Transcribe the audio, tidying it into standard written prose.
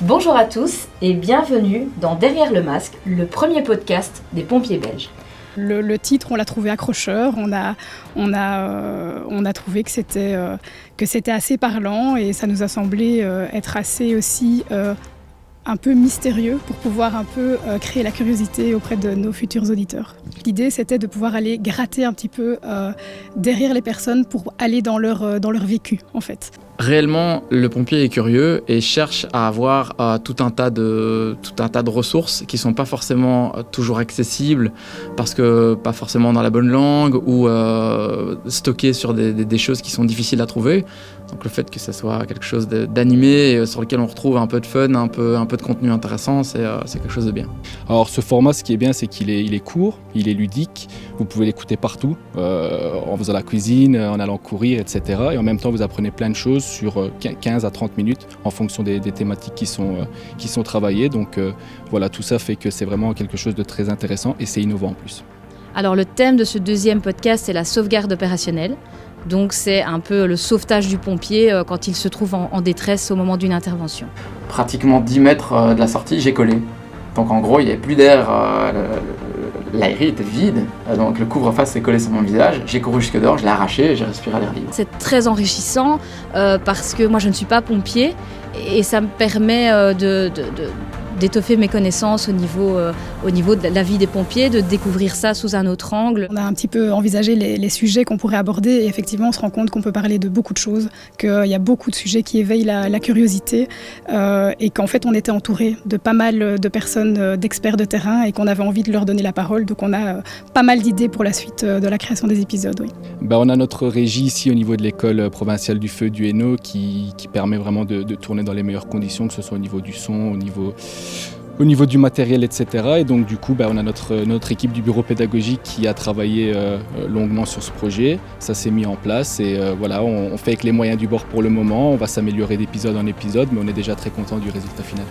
Bonjour à tous et bienvenue dans Derrière le masque, le premier podcast des pompiers belges. Le titre, on l'a trouvé accrocheur, on a trouvé que c'était assez parlant et ça nous a semblé être assez aussi un peu mystérieux pour pouvoir un peu créer la curiosité auprès de nos futurs auditeurs. L'idée, c'était de pouvoir aller gratter un petit peu derrière les personnes pour aller dans leur vécu, en fait. Réellement, le pompier est curieux et cherche à avoir tout un tas de ressources qui ne sont pas forcément toujours accessibles parce que pas forcément dans la bonne langue ou stockées sur des choses qui sont difficiles à trouver. Donc le fait que ça soit quelque chose d'animé sur lequel on retrouve un peu de fun, un peu de contenu intéressant, c'est quelque chose de bien. Alors ce format, ce qui est bien, c'est qu'il est court, il est ludique, vous pouvez l'écouter partout, en faisant la cuisine, en allant courir, etc. Et en même temps, vous apprenez plein de choses sur 15 à 30 minutes en fonction des thématiques qui sont travaillées. Donc voilà, tout ça fait que c'est vraiment quelque chose de très intéressant et c'est innovant en plus. Alors le thème de ce deuxième podcast, c'est la sauvegarde opérationnelle. Donc c'est un peu le sauvetage du pompier quand il se trouve en détresse au moment d'une intervention. Pratiquement 10 mètres de la sortie, j'ai collé. Donc en gros, il n'y avait plus d'air, l'aérie était vide, donc le couvre-face s'est collé sur mon visage. J'ai couru jusque dehors, je l'ai arraché et j'ai respiré à l'air libre. C'est très enrichissant parce que moi je ne suis pas pompier et ça me permet d'étoffer mes connaissances au niveau de la vie des pompiers, de découvrir ça sous un autre angle. On a un petit peu envisagé les sujets qu'on pourrait aborder et effectivement on se rend compte qu'on peut parler de beaucoup de choses, qu'il y a beaucoup de sujets qui éveillent la curiosité et qu'en fait on était entouré de pas mal de personnes, d'experts de terrain et qu'on avait envie de leur donner la parole. Donc on a pas mal d'idées pour la suite de la création des épisodes. Oui. On a notre régie ici au niveau de l'école provinciale du feu du Hainaut qui permet vraiment de tourner dans les meilleures conditions, que ce soit au niveau du son, au niveau du matériel, etc. Et donc du coup, on a notre équipe du bureau pédagogique qui a travaillé longuement sur ce projet. Ça s'est mis en place et voilà, on fait avec les moyens du bord pour le moment. On va s'améliorer d'épisode en épisode, mais on est déjà très content du résultat final.